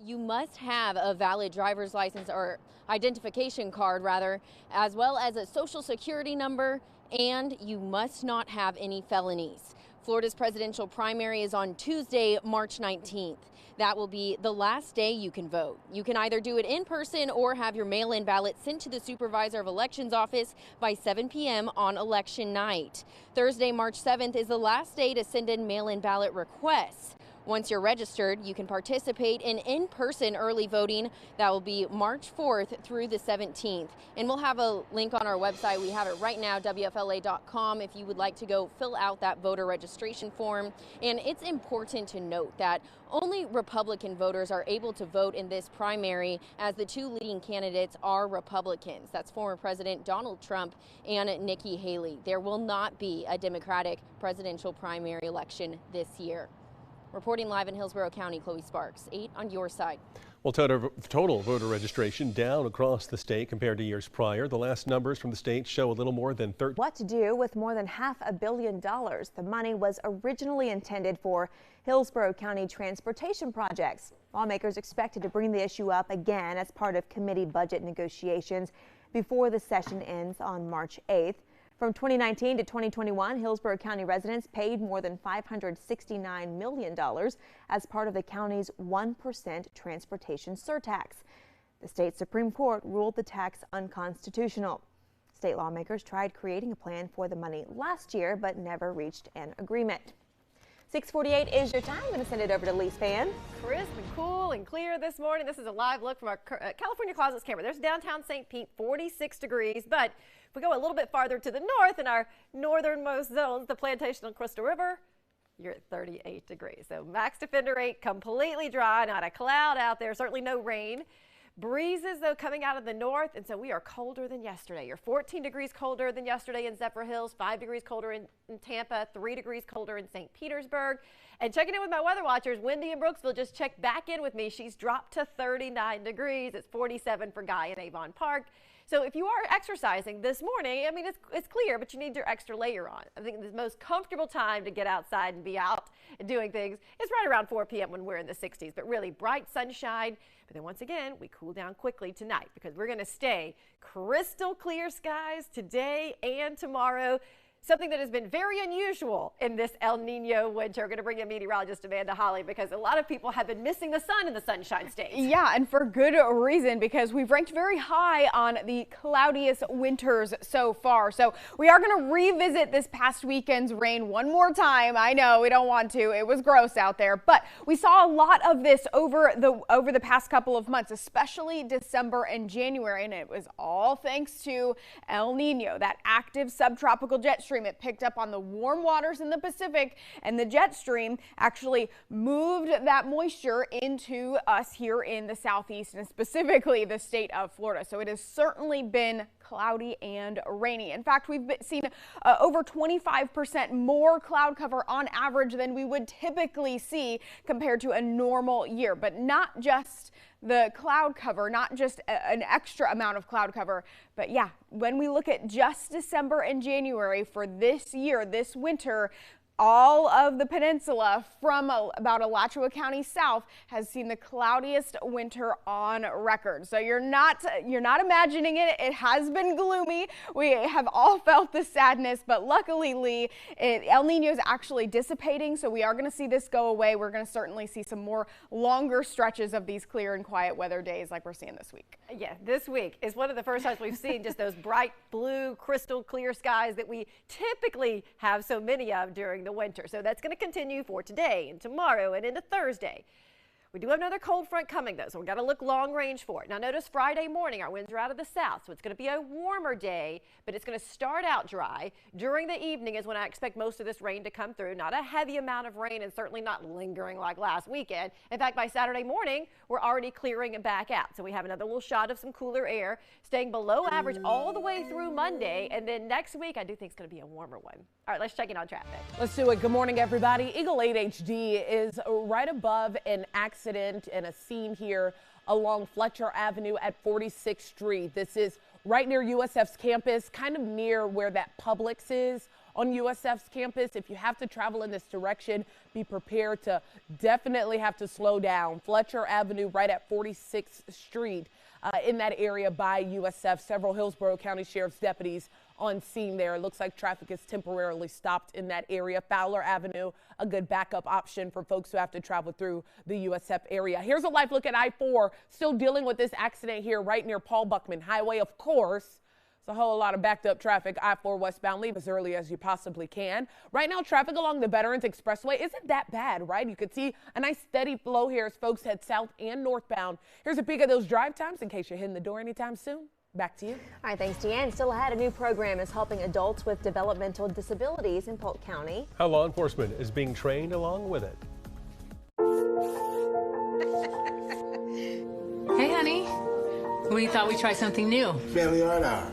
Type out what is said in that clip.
You must have a valid driver's license or identification card, rather, as well as a social security number, and you must not have any felonies. Florida's presidential primary is on Tuesday, March 19th. That will be the last day you can vote. You can either do it in person or have your mail-in ballot sent to the Supervisor of Elections office by 7 p.m. on election night. Thursday, March 7th is the last day to send in mail-in ballot requests. Once you're registered, you can participate in in-person early voting. That will be March 4th through the 17th. And we'll have a link on our website. We have it right now, WFLA.com, if you would like to go fill out that voter registration form. And it's important to note that only Republican voters are able to vote in this primary, as the two leading candidates are Republicans. That's former President Donald Trump and Nikki Haley. There will not be a Democratic presidential primary election this year. Reporting live in Hillsborough County, Chloe Sparks, 8 on your side. Well, total voter registration down across the state compared to years prior. The last numbers from the state show a little more than 13. What to do with more than $500 million? The money was originally intended for Hillsborough County transportation projects. Lawmakers expected to bring the issue up again as part of committee budget negotiations before the session ends on March 8th. From 2019 to 2021, Hillsborough County residents paid more than $569 million as part of the county's 1% transportation surtax. The state Supreme Court ruled the tax unconstitutional. State lawmakers tried creating a plan for the money last year, but never reached an agreement. 6:48 is your time. I'm going to send it over to Leigh Spann. Crisp and cool and clear this morning. This is a live look from our California Closets camera. There's downtown St. Pete, 46 degrees. But if we go a little bit farther to the north in our northernmost zones, the Plantation and Crystal River, you're at 38 degrees. So max defender rate, completely dry, not a cloud out there, certainly no rain. Breezes, though, coming out of the north, and so we are colder than yesterday. You're 14 degrees colder than yesterday in Zephyr Hills, 5 degrees colder in Tampa, 3 degrees colder in St. Petersburg. And checking in with my weather watchers, Wendy in Brooksville just checked back in with me. She's dropped to 39 degrees. It's 47 for Guy in Avon Park. So if you are exercising this morning, I mean, it's clear, but you need your extra layer on. I think the most comfortable time to get outside and be out and doing things is right around 4 p.m. when we're in the 60s, but really bright sunshine. But then once again, we cool down quickly tonight because we're going to stay crystal clear skies today and tomorrow. Something that has been very unusual in this El Nino winter. We're going to bring in meteorologist Amanda Holly because a lot of people have been missing the sun in the Sunshine State. Yeah, and for good reason, because we've ranked very high on the cloudiest winters so far. So we are going to revisit this past weekend's rain one more time. I know we don't want to. It was gross out there, but we saw a lot of this over the past couple of months, especially December and January, and it was all thanks to El Nino, that active subtropical jet stream. It picked up on the warm waters in the Pacific, and the jet stream actually moved that moisture into us here in the southeast and specifically the state of Florida. So it has certainly been cloudy and rainy. In fact, we've seen over 25% more cloud cover on average than we would typically see compared to a normal year. But not just the cloud cover, not just an extra amount of cloud cover, but yeah, when we look at just December and January for this year, this winter, all of the peninsula from about Alachua County south has seen the cloudiest winter on record. So you're not imagining it. It has been gloomy. We have all felt the sadness, but luckily, Leigh, El Nino is actually dissipating, so we are going to see this go away. We're going to certainly see some more longer stretches of these clear and quiet weather days like we're seeing this week. Yeah, this week is one of the first times we've seen just those bright blue, crystal clear skies that we typically have so many of during the winter. So that's going to continue for today and tomorrow and into Thursday. We do have another cold front coming, though, so we've got to look long range for it. Now, notice Friday morning, our winds are out of the south, so it's going to be a warmer day, but it's going to start out dry. During the evening is when I expect most of this rain to come through. Not a heavy amount of rain and certainly not lingering like last weekend. In fact, by Saturday morning, we're already clearing it back out. So we have another little shot of some cooler air staying below average all the way through Monday. And then next week, I do think it's going to be a warmer one. All right, let's check in on traffic. Let's do it. Good morning, everybody. Eagle 8 HD is right above an accident and a scene here along Fletcher Avenue at 46th Street. This is right near USF's campus, kind of near where that Publix is on USF's campus. If you have to travel in this direction, be prepared to definitely have to slow down. Fletcher Avenue right at 46th Street in that area by USF. Several Hillsborough County Sheriff's deputies on scene there. It looks like traffic is temporarily stopped in that area. Fowler Avenue, a good backup option for folks who have to travel through the USF area. Here's a live look at I-4, still dealing with this accident here right near Paul Buckman Highway. Of course, it's a whole lot of backed up traffic. I-4 westbound, leave as early as you possibly can. Right now, traffic along the Veterans Expressway isn't that bad, right? You could see a nice steady flow here as folks head south and northbound. Here's a peek at those drive times in case you're hitting the door anytime soon. Back to you. All right, thanks, Deanne. Still ahead, a new program is helping adults with developmental disabilities in Polk County. How law enforcement is being trained along with it. Hey, honey. We thought we'd try something new. Family art hour.